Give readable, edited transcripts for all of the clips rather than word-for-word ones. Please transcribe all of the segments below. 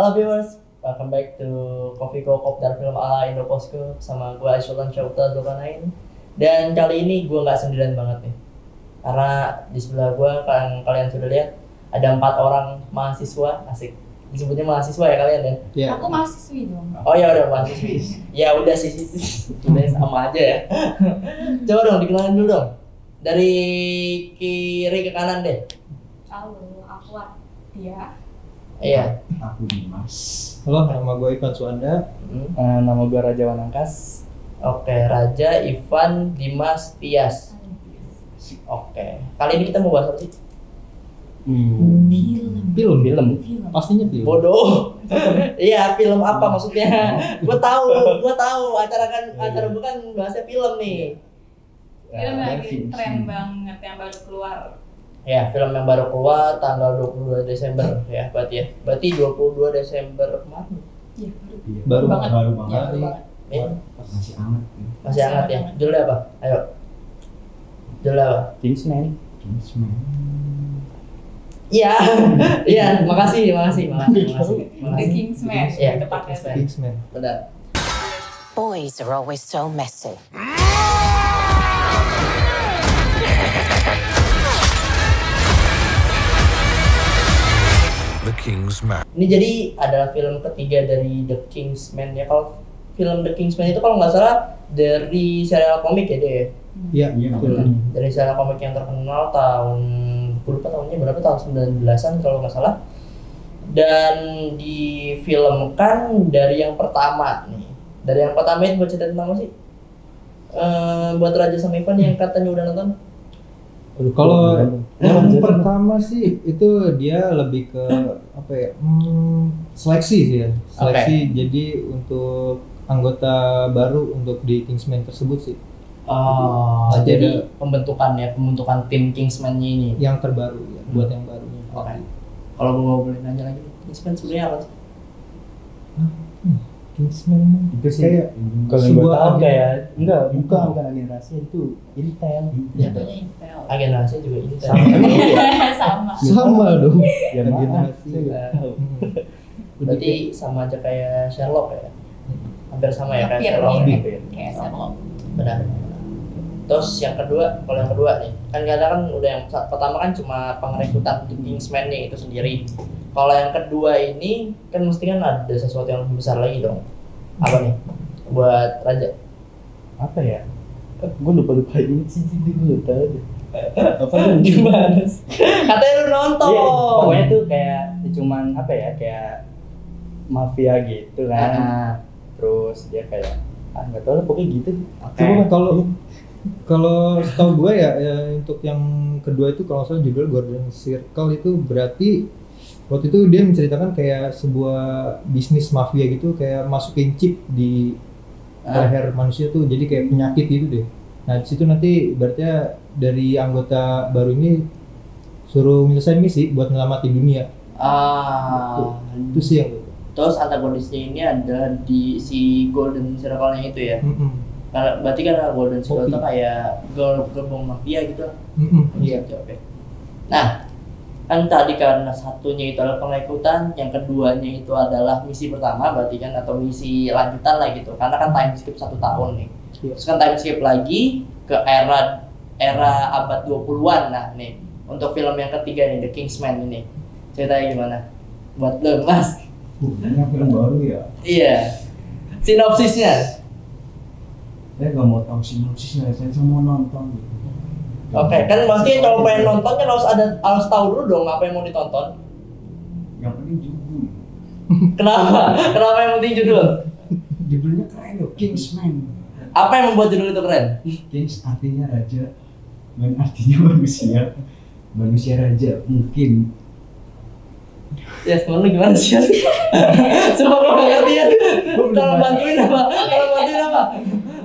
Halo viewers, welcome back to Coffee Kokop dan film ala Indoposko sama gue Aisyullah Syauta Dokanain. Dan kali ini gue nggak sendirian banget nih, karena di sebelah gue kalian sudah lihat ada 4 orang mahasiswa, asik disebutnya mahasiswa ya kalian ya? Yeah. Aku mahasiswi dong. Oh ya udah mahasiswi, ya udah sih udah sama aja ya. Coba dong dikenalin dulu dong, dari kiri ke kanan deh. Halo, aku Atia. Iya. Aku Dimas. Halo, nama gue Ivan Suanda. Nama gue Raja Wanangkas. Oke, Raja, Ivan, Dimas, Tias. Oke, kali ini kita mau bahas apa sih? Film. Pastinya film. Bodoh. Iya, film apa maksudnya? Gua tahu. Acara bukan bahasnya film nih. Film lagi tren banget yang baru keluar. Ya, film yang baru keluar tanggal 22 Desember ya, berarti 22 Desember kemarin. Iya, Baru banget. Baru Ya, banget. baru banget. Ya, Masih hangat. masih hangat ya. Judulnya apa? Ayo. Judulnya apa? Kingsman. Iya. Iya, makasih. The Kingsman, Iya, tepatnya. Kingsman. Benar. Boys are always so messy. The Kingsman. Ini jadi adalah film ketiga dari The Kingsman ya. Kalau film The Kingsman itu kalau nggak salah dari serial komik ya dia. Iya, Iya, film. Dari serial komik yang terkenal tahun, gue lupa tahunnya berapa, tahun 19-an kalau nggak salah. Dan difilmkan dari yang pertama nih. Dari yang pertama itu buat cerita tentang apa sih? Buat Raja sama Ivan yang katanya udah nonton. Kalau yang pertama sih itu dia lebih ke apa ya? Seleksi sih ya. Seleksi jadi untuk anggota baru untuk di Kingsman tersebut sih. Oh, Nah, jadi pembentukan tim Kingsman ini. Yang terbaru ya, buat yang barunya. Oke. Kalau gue boleh nanya lagi, Kingsman sebenarnya apa sih? Kingsman Itu sih kayak kalau yang gue sebuah tahu agen. kayak bukan agen rahasia, itu Intel. Jatuhnya Intel. Agen rahasia juga ini. Sama. sama dong. Ya Agen maaf, rahasia. saya nggak tahu. Berarti sama aja kayak Sherlock ya? Hampir sama ya kayak Hampir Sherlock. mirip. Kayak Sherlock. Benar. Terus yang kedua, kalau yang kedua nih, kan kadang kan udah yang pertama kan cuma pengrekrutan untuk Kingsman nih itu sendiri. Kalau yang kedua ini kan mesti kan ada sesuatu yang lebih besar lagi dong. Apa nih? Buat Raja. Apa ya? Gue lupa ini sih, jadi gue lupa aja. Apa lu gimana sih? Katanya lu nonton. Iya, pokoknya tuh kayak cuman apa ya, kayak mafia gitu kan. Ah, Terus dia kayak nggak tahu lah, pokoknya gitu. Cuma kalau setahu gue ya, untuk yang kedua itu kalau nggak salah judul Golden Circle itu berarti waktu itu dia menceritakan kayak sebuah bisnis mafia gitu, kayak masukin chip di leher manusia tuh jadi kayak penyakit gitu deh. Nah di situ nanti berarti dari anggota baru ini suruh menyelesaikan misi buat menyelamatin dunia. Itu sih yang Terus antagonisnya ini adalah di si Golden Circle-nya itu ya. Karena berarti kan Golden Circle itu kayak gerbong mafia gitu. Iya. Oke. Nah, kan tadi karena satunya itu adalah pengrekrutan, yang keduanya itu adalah misi pertama berarti kan, atau misi lanjutan lah gitu. Karena kan time skip 1 tahun nih. Iya. Terus kan time skip lagi ke era abad 20-an. Nah, nih untuk film yang ketiga nih The Kingsman ini. Ceritanya gimana? Buat lo, Mas. Ini film baru ya? Iya. Sinopsisnya. Saya nggak mau tahu sinopsisnya, saya cuma mau nonton gitu. Oke, kan pasti kalau pengen nonton kan harus tahu dulu dong apa yang mau ditonton. Yang penting judul. Kenapa? Kenapa yang penting judul? Judulnya keren loh, Kingsman. Apa yang membuat judul itu keren? Kings artinya raja, dan artinya manusia. Manusia raja mungkin. Ya, temen lu gimana sih? Semua gue gak ngerti ya. Tolong bantuin apa?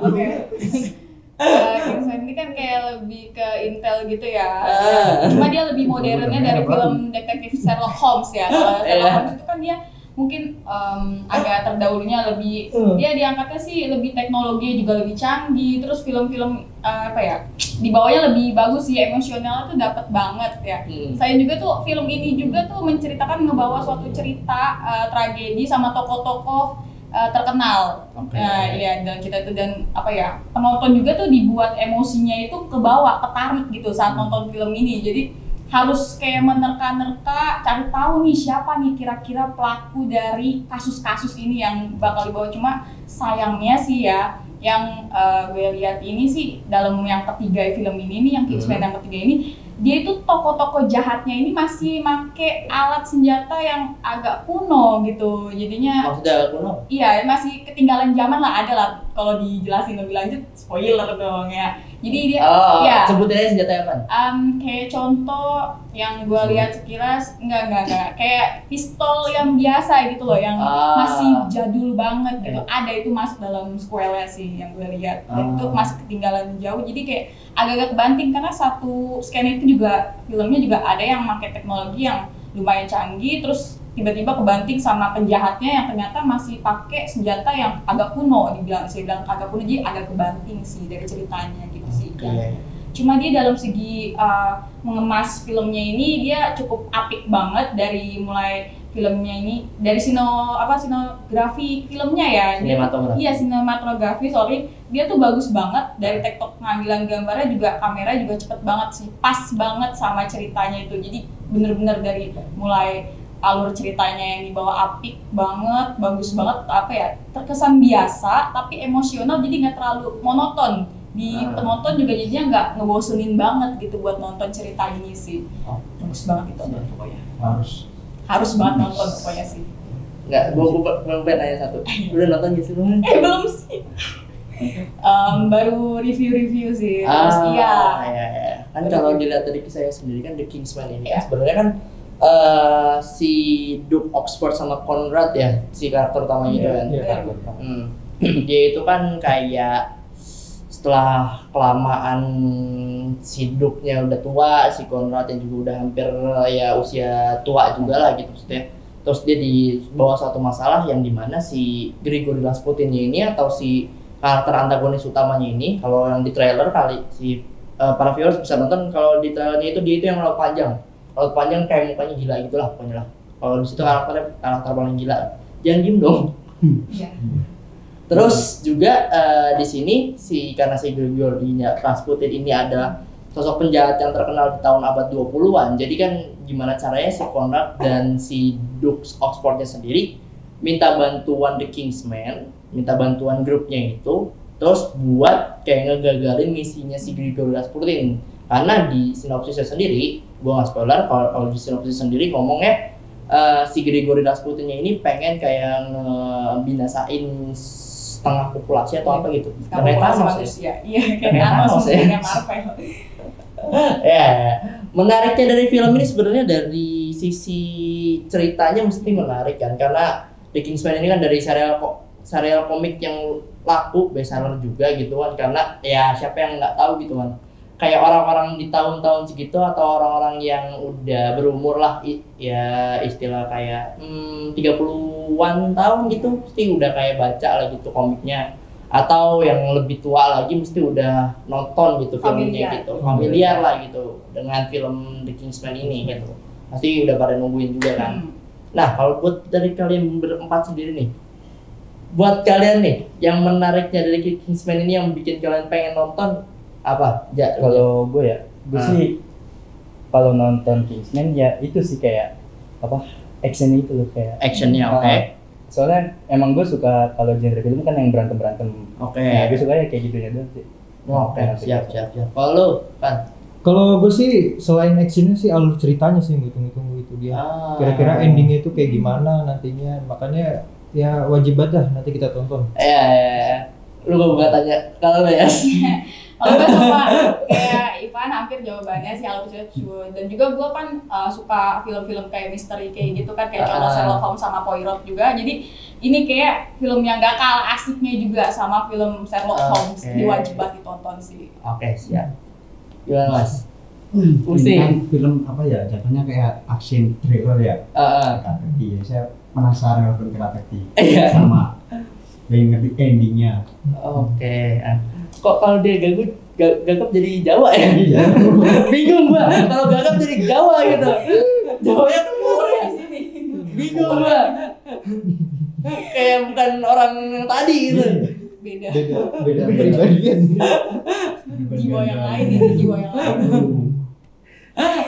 Oke. Kingsman ini kan kayak lebih ke Intel gitu ya. Cuma dia lebih modernnya dari film detektif Sherlock Holmes ya. Kalau Sherlock Holmes itu kan dia mungkin agak terdahulunya lebih dia diangkatnya sih lebih teknologi juga lebih canggih, terus film-film apa ya dibawanya lebih bagus sih, emosional tuh dapat banget ya. Saya juga tuh film ini juga tuh menceritakan ngebawa suatu cerita tragedi sama tokoh-tokoh terkenal. Iya, dan kita itu dan apa ya penonton juga tuh dibuat emosinya itu kebawa, ketarik gitu saat nonton film ini. Jadi harus kayak menerka-nerka, cari tahu nih siapa nih kira-kira pelaku dari kasus-kasus ini yang bakal dibawa. Cuma sayangnya sih ya, yang gue lihat ini sih dalam yang ketiga film ini nih, yang Kingsman yang ketiga ini, dia itu tokoh-tokoh jahatnya ini masih make alat senjata yang agak kuno gitu, jadinya Maksudnya kuno? iya masih ketinggalan zaman lah, ada lah kalau dijelasin lebih lanjut spoiler dong ya. Jadi dia ya sebutin aja senjata apa? kayak contoh yang gue lihat sekilas enggak kayak pistol yang biasa gitu loh, yang masih jadul banget gitu, ada itu masuk dalam sequelnya sih yang gue lihat, dan itu masih ketinggalan jauh, jadi kayak agak-agak banting karena satu scan itu juga filmnya juga ada yang pakai teknologi yang lumayan canggih, terus tiba-tiba kebanting sama penjahatnya yang ternyata masih pakai senjata yang agak kuno, saya bilang agak kuno, jadi agak kebanting sih dari ceritanya gitu sih. Cuma dia dalam segi mengemas filmnya ini dia cukup apik banget, dari mulai filmnya ini dari sinografi filmnya ya. Iya, sinematografi, dia tuh bagus banget, dari tektok pengambilan gambarnya juga, kamera juga cepet banget sih, pas banget sama ceritanya itu. Jadi bener-bener dari mulai alur ceritanya yang dibawa apik banget, bagus banget, apa ya, terkesan biasa tapi emosional, jadi nggak terlalu monoton. Di penonton juga jadinya nggak ngebosenin banget gitu buat nonton cerita ini sih. Bagus banget itu pokoknya. Harus banget nonton pokoknya sih. Nggak, gue pengen nanya satu. Udah nonton gitu belum? Belum sih. Baru review sih. Terus iya. Kan kalau dilihat dari saya sendiri kan The Kingsman ini kan sebenarnya kan si Duke Oxford sama Conrad ya, si karakter utamanya itu kan. Dia itu kan kayak setelah kelamaan si Duke-nya udah tua, si Conrad yang juga udah hampir ya usia tua juga lah gitu maksudnya. Terus dia dibawa satu masalah yang dimana si Grigory Rasputin-nya ini atau si karakter antagonis utamanya ini, kalau yang di trailer kali si para viewers bisa nonton, kalau di trailernya itu dia itu yang rambut panjang. Rambut panjang kayak mukanya gila gitulah pokoknya lah. Kalau di situ karakter paling gila. Jangan diem dong. Iya. Terus juga di sini karena si Grigory Rasputin ini ada sosok penjahat yang terkenal di tahun abad 20-an. Jadi kan gimana caranya si Conrad dan si Duke Oxford-nya sendiri minta bantuan The Kingsman, minta bantuan grupnya itu, terus buat kayak ngegagalin misinya si Grigory Rasputin. Karena di sinopsisnya sendiri, gua nggak spoiler, kalau di sinopsis sendiri ngomongnya si Grigory Rasputin-nya ini pengen kayak ngebinasain setengah populasi atau apa gitu. Kayak Thanos ya. Iya, kayak Thanos ya. Marvel. Ya, menariknya dari film ini sebenarnya dari sisi ceritanya mesti menarik kan, karena The Kingsman ini kan dari serial komik yang laku, bestseller juga gitu kan, karena ya siapa yang nggak tahu gitu kan, kayak orang-orang di tahun-tahun segitu atau orang-orang yang udah berumur lah ya istilah kayak 30-an tahun gitu mesti udah kayak baca lah gitu komiknya, atau yang lebih tua lagi mesti udah nonton gitu filmnya gitu, familiar lah gitu dengan film The Kingsman ini gitu, pasti udah pada nungguin juga kan. Nah kalau buat dari kalian berempat sendiri nih, buat kalian nih yang menariknya dari Kingsman ini yang bikin kalian pengen nonton apa? Kalau gue sih kalau nonton Kingsman ya itu sih kayak apa, action itu loh, kayak actionnya oke. Soalnya emang gue suka kalau genre film kan yang berantem. Oke. Nah, gue suka ya kayak gitunya doang sih. Oke, siap. Kalau lu kan? Kalau gue sih selain actionnya sih alur ceritanya sih yang gue tunggu itu dia. Kira-kira endingnya itu kayak gimana nantinya, makanya ya wajib banget dah nanti kita tonton. Lu gak tanya kalau ya? Kalau gue sama kayak Ivan hampir jawabannya sih alur cerita, dan juga gue kan suka film-film kayak misteri kayak gitu kan, kayak contoh Sherlock Holmes sama Poirot juga. Jadi ini kayak film yang gak kalah asiknya juga sama film Sherlock Holmes, diwajib banget ditonton sih. Oke, siap. Gimana Mas? Ini kan film apa ya, jatuhnya kayak action thriller ya. Iya, saya penasaran nonton Karate Iya. sama pengen ngerti endingnya. Oke. Kok kalau dia gagap jadi Jawa ya? Iya. Bingung gua. Kalau gagap jadi Jawa gitu. Jawanya Korea di sini. bingung gua. Kayak bukan orang yang tadi gitu. Beda. beda pribadian. Jiwa yang lain itu jiwa yang lain.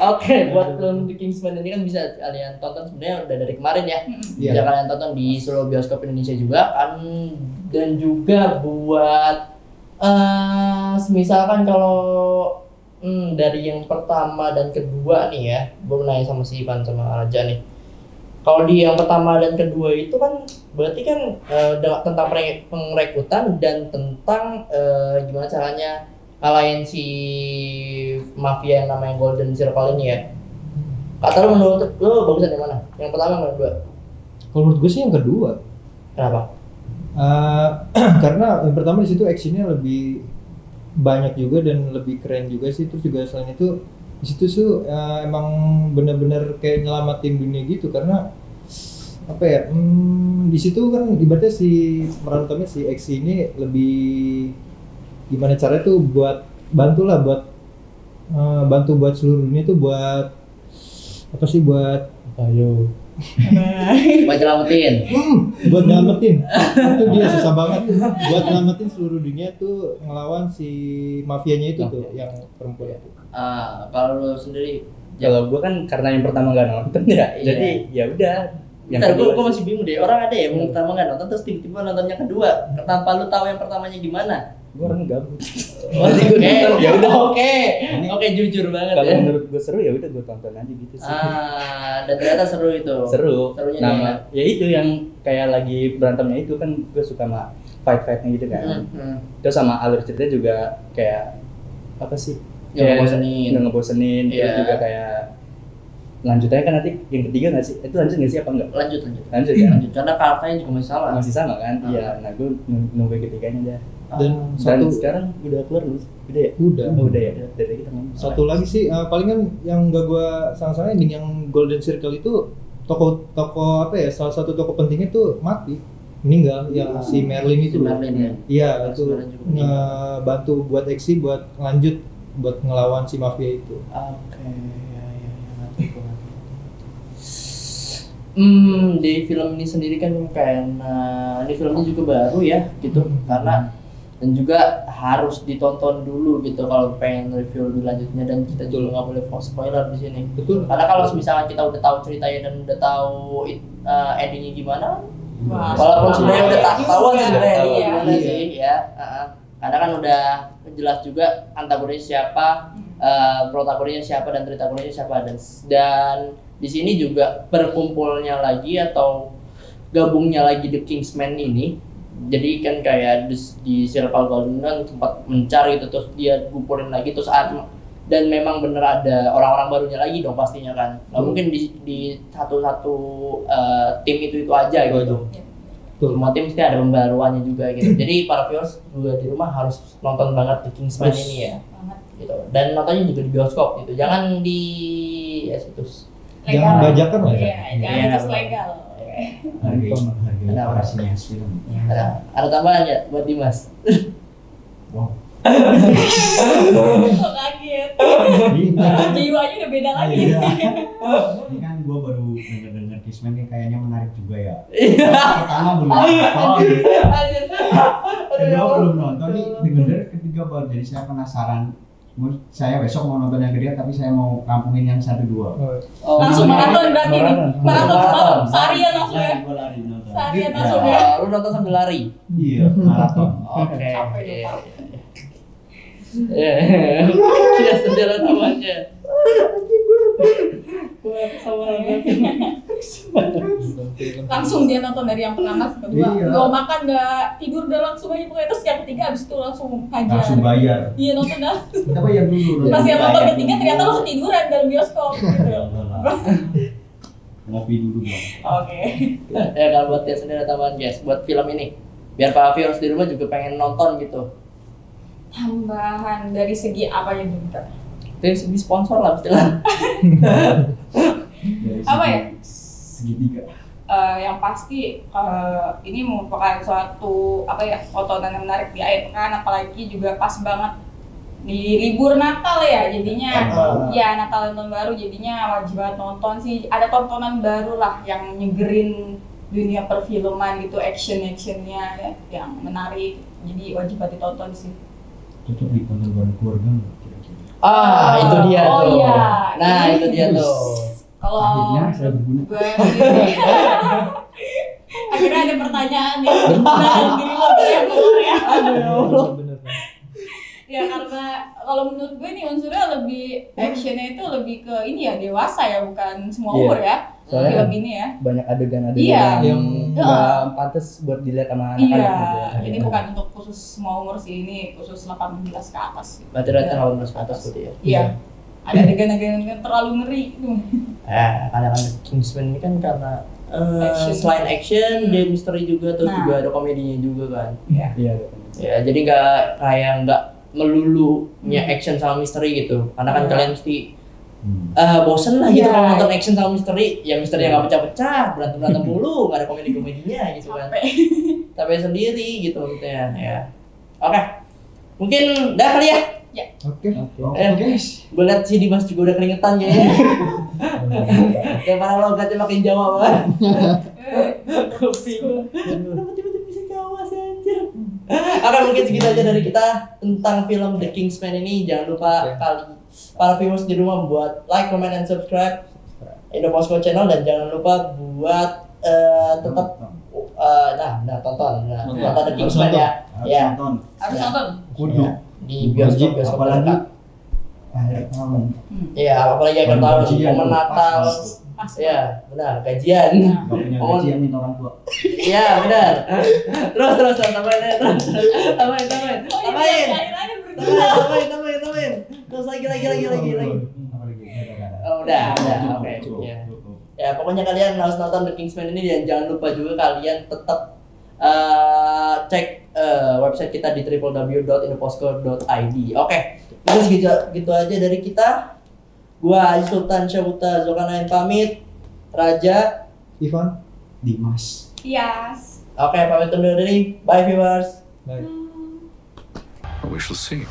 Oke, buat film The Kingsman ini kan bisa kalian tonton sebenarnya udah dari kemarin ya. Iya. Bisa kalian tonton di seluruh bioskop Indonesia juga kan, dan juga buat misalkan kalau dari yang pertama dan kedua nih ya, gue nanya sama si Ivan sama Raja nih. Kalau di yang pertama dan kedua itu kan berarti kan tentang pengrekrutan dan tentang gimana caranya ngalahin si mafia yang namanya Golden Circle ini ya. Kata lu menurut lu bagusan yang mana? Yang pertama yang kedua? Kalau menurut gue sih yang kedua. Kenapa? Karena yang pertama di situ actionnya lebih banyak juga dan lebih keren juga sih. Terus juga selain itu di situ tuh emang benar-benar kayak nyelamatin dunia gitu, karena apa ya, di situ kan ibaratnya si peran utamanya si X ini lebih gimana caranya tuh buat bantulah buat bantu buat seluruh dunia tuh buat apa sih, buat Ayo. Buat nyelamatin. buat nyelamatin. Itu dia susah banget tuh buat nyelamatin seluruh dunia tuh ngelawan si mafianya itu tuh yang perempuan itu. Kalau lu sendiri, Kalau gua kan karena yang pertama nggak nonton ya, Iya. jadi ya udah. Yang ntar kedua gue sih. masih bingung deh. Orang ada ya yang pertama nggak nonton terus tiba-tiba nontonnya kedua tanpa lu tahu yang pertamanya gimana. Gua orang gabut. Oke, ya udah oke jujur banget Kalau ya. menurut gua seru ya udah gua tonton aja gitu sih. Dan ternyata seru itu. Seru. Serunya gimana? Nama ya itu yang kayak lagi berantemnya itu kan gua suka sama fight-fightnya gitu kan. Terus sama alur cerita juga kayak apa sih? Nggak Nggak ngebosenin. Terus Iya. juga kayak lanjutannya kan nanti yang ketiga nggak sih? Itu lanjut nggak sih apa enggak? Lanjut Lanjut ya. lanjut karena karakternya juga masih sama. Masih sama kan? Iya. Nah gua nunggu yang ketiganya dah. Dan Dan satu sekarang udah keluar belum? Udah ya? udah. Oh, udah ya. Dari kita ngomong. Satu lagi sih palingan yang gak gua sangat-sangat ending yang Golden Circle itu tokoh apa ya, salah satu tokoh pentingnya tuh mati, meninggal, yang si Merlin itu Si loh. Merlin ya. Iya, Si itu Merlin juga meninggal. ngebantu buat Exi buat lanjut buat ngelawan si mafia itu. Oke, ya, ngerti gua. Di film ini sendiri kan karena ini filmnya juga baru ya gitu, karena dan juga harus ditonton dulu gitu kalau pengen review lebih lanjutnya, dan kita juga nggak boleh spoiler di sini. Betul. Karena kalau misalnya kita udah tahu ceritanya dan udah tahu endingnya gimana, Wah, walaupun sebenarnya udah tahu juga. sebenarnya endingnya Iya. gimana sih ya. Karena kan udah jelas juga antagonis siapa, protagonisnya siapa dan tritagonisnya siapa, dan di sini juga berkumpulnya lagi atau gabungnya lagi The Kingsman ini. Jadi kan kayak di Circle Golden kan sempat mencari gitu, terus dia kumpulin lagi terus dan memang bener ada orang-orang barunya lagi dong pastinya kan. Nggak mungkin di satu-satu tim itu aja gitu. Semua tim pasti ada pembaruannya juga gitu. Jadi para viewers juga di rumah harus nonton banget The Kingsman ini ya. Gitu. Dan nontonnya juga di bioskop gitu. Jangan di situs. Jangan bajakan lah ya. Iya, jangan terus legal. Harga operasinya film. Ada tambahan ya buat Dimas? Wow. Kok kaget? Ini Jiwanya udah beda lagi. Iya. Ini kan gue baru denger Kingsman kayaknya menarik juga ya. Iya. Pertama belum nonton, Anjir. kedua belum nonton nih, denger ketiga baru, jadi saya penasaran. Saya besok mau nonton yang kedua, tapi saya mau rampungin yang 1, 2. Oh, Langsung maraton berarti nih. Maraton. Maraton seharian langsung ya. Gue lari nonton. Seharian Ya. langsung ya. Lu nonton sambil lari? Iya, maraton. Oke. Capek dong, Iya. Pak. Iya, sendiri namanya. Langsung dia nonton dari yang pertama ke kedua. Iya. Gak makan, gak tidur, udah langsung aja pokoknya. Terus yang ketiga abis itu langsung hajar. Langsung bayar. Iya, nonton dah. Kita bayar dulu. Pas yang nonton Bayar ketiga dulu. ternyata lu ketiduran dalam bioskop gitu. Ya Allah lah. Ngopi dulu dong. Oke. Ya kalau buat dia sendiri tambahan guys, buat film ini biar para viewers di rumah juga pengen nonton gitu. Tambahan dari segi apa ya Dunta? Dari segi sponsor lah istilah. Dari Apa segi ya? Segitiga. yang pasti ini merupakan suatu tontonan yang menarik di akhir pekan, apalagi juga pas banget di libur Natal ya, jadinya ya Natal dan tahun baru, jadinya wajib banget nonton sih. Ada tontonan baru lah yang nyegerin dunia perfilman gitu, actionnya ya, yang menarik, jadi wajib banget ditonton sih. Cocok ditonton bareng keluarga nggak kira-kira? Itu dia Oh, tuh. iya. Nah, itu dia tuh. Kalau Akhirnya saya berguna. gue sendiri, akhirnya ada pertanyaan yang dalam diri lo yang keluar ya. Bener. Ya karena kalau menurut gue nih unsurnya lebih actionnya itu lebih ke ini ya, dewasa ya, bukan semua Iya. umur ya. Soalnya Film ini ya. banyak adegan-adegan Iya. yang Yang- nggak pantas buat dilihat sama anak-anak Iya, gitu ya. ini bukan untuk khusus semua umur sih, ini khusus 18 ke atas sih. Berarti rata 18 ke atas gitu ya. Iya. Ada adegan-adegan yang terlalu ngeri itu. Kadang-kadang Kingsman ini kan karena Action. selain action, dia misteri juga, terus Nah. juga ada komedinya juga kan. Iya. Iya. Ya, jadi nggak melulunya action sama misteri gitu. Karena kan Iya. kalian mesti bosen lah gitu Iya. kalau nonton action sama misteri. Ya misterinya nggak pecah-pecah, berantem mulu, nggak ada komedinya gitu kan. Capek. Tapi sendiri gitu maksudnya ya. Oke. Mungkin dah kali ya. Oke. Guys. Gue liat si Dimas juga udah keringetan kayaknya. Kayak para logatnya makin Jawa banget. Gue bingung. Kenapa tiba-tiba bisa Jawa sih anjir? Oke, mungkin segitu aja dari kita tentang film The Kingsman ini. Jangan lupa para viewers di rumah buat like, comment, and subscribe Indoposko channel, dan jangan lupa buat tetap tonton The Kingsman ya. Ya. Nonton. Harus Ya. nonton. Kudu. Di bioskop apalagi terdekat. akhir tahun. Iya, apalagi akhir tahun, Gajian momen tuh, Natal. pas. Pas. Iya, benar, gajian. Gak punya Oh. gaji yang minta orang tua. Iya, benar. Terus tambahin aja, terus. Tambahin. Oh iya, Tambahin. akhir-akhir berguna. Tambahin. Terus lagi. Apalagi? Oh, udah. Cukup, Oke. cukup, Iya. cukup. Ya, pokoknya kalian harus nonton The Kingsman ini, dan jangan lupa juga kalian tetap cek website kita di www.indoposko.id. Oke, itu gitu aja dari kita. Gua Aji Sultan Syabuta Zulkarnain pamit. Raja. Ivan. Dimas. Yes. Oke, pamit undur diri. Bye viewers. Bye. We shall see.